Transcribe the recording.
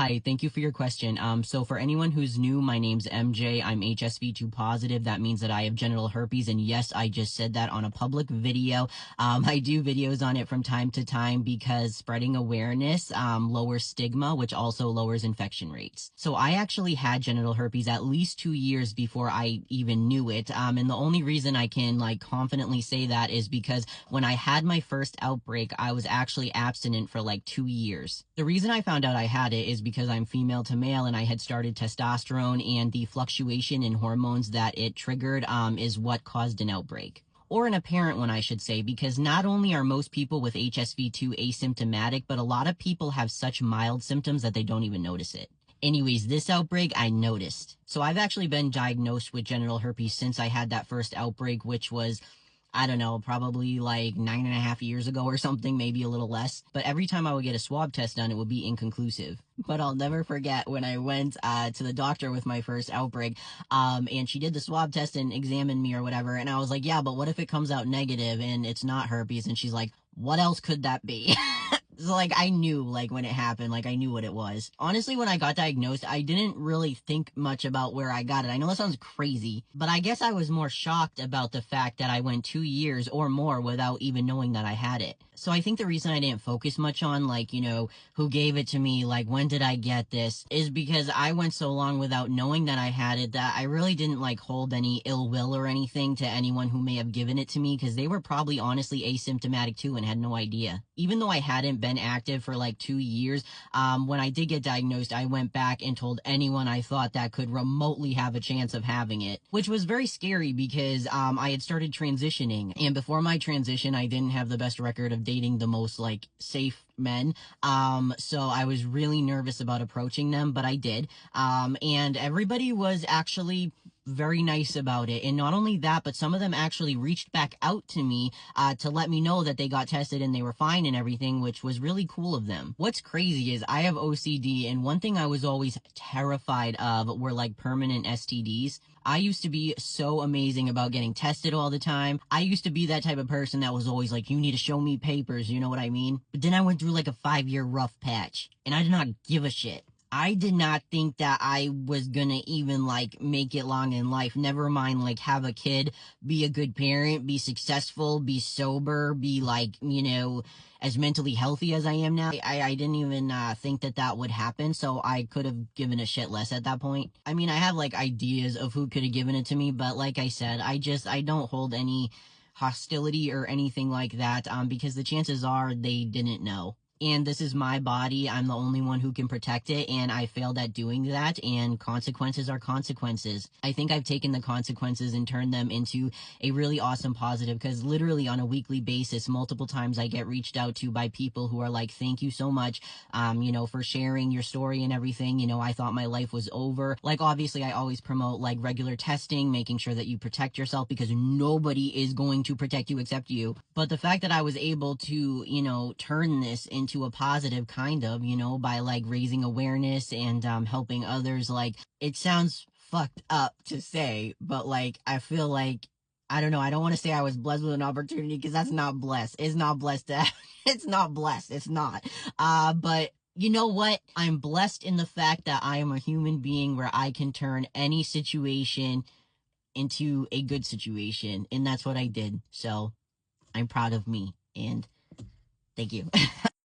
Hi, thank you for your question. So for anyone who's new, my name's MJ. I'm HSV2 positive. That means that I have genital herpes. And yes, I just said that on a public video. I do videos on it from time to time because spreading awareness, lowers stigma, which also lowers infection rates. So I actually had genital herpes at least 2 years before I even knew it. And the only reason I can confidently say that is because when I had my first outbreak, I was actually abstinent for 2 years. The reason I found out I had it is because I'm female to male and I had started testosterone, and the fluctuation in hormones that it triggered is what caused an outbreak. Or an apparent one, I should say, because not only are most people with HSV2 asymptomatic, but a lot of people have such mild symptoms that they don't even notice it. Anyways, this outbreak I noticed. So I've actually been diagnosed with genital herpes since I had that first outbreak, which was, I don't know, probably 9.5 years ago or something, maybe a little less. But every time I would get a swab test done, it would be inconclusive. But I'll never forget when I went to the doctor with my first outbreak, and she did the swab test and examined me or whatever. And I was like, yeah, but what if it comes out negative and it's not herpes? And she's like, what else could that be? So I knew when it happened, I knew what it was. Honestly, when I got diagnosed, I didn't really think much about where I got it. I know that sounds crazy, but I guess I was more shocked about the fact that I went 2 years or more without even knowing that I had it. So I think the reason I didn't focus much on who gave it to me, when did I get this, is because I went so long without knowing that I had it that I really didn't hold any ill will or anything to anyone who may have given it to me, because they were probably honestly asymptomatic too and had no idea. Even though I hadn't been active for 2 years, when I did get diagnosed, I went back and told anyone I thought that could remotely have a chance of having it, which was very scary because I had started transitioning, and before my transition, I didn't have the best record of dating the most safe men. So I was really nervous about approaching them, but I did. And everybody was actually very nice about it. And not only that, but some of them actually reached back out to me to let me know that they got tested and they were fine and everything, which was really cool of them. What's crazy is I have OCD, and one thing I was always terrified of were permanent STDs. I used to be so amazing about getting tested all the time. I used to be that type of person that was always you need to show me papers, you know what I mean? But then I went through a 5-year rough patch, and I did not give a shit. I did not think that I was gonna even make it long in life. Never mind have a kid, be a good parent, be successful, be sober, be as mentally healthy as I am now. I didn't even think that would happen, so I could have given a shit less at that point. I mean, I have ideas of who could have given it to me, but like I said, I don't hold any hostility or anything like that, because the chances are they didn't know. And this is my body. I'm the only one who can protect it, and I failed at doing that, and consequences are consequences. I think I've taken the consequences and turned them into a really awesome positive, because literally on a weekly basis, multiple times I get reached out to by people who are thank you so much, for sharing your story and everything. I thought my life was over. Obviously, I always promote regular testing, making sure that you protect yourself, because nobody is going to protect you except you. But the fact that I was able to, turn this into a positive kind of, by raising awareness and helping others, it sounds fucked up to say, but I feel I don't know, I don't want to say I was blessed with an opportunity, because that's not blessed. It's not blessed to it's not blessed. It's not. But you know what? I'm blessed in the fact that I am a human being where I can turn any situation into a good situation, and that's what I did. So I'm proud of me, and thank you.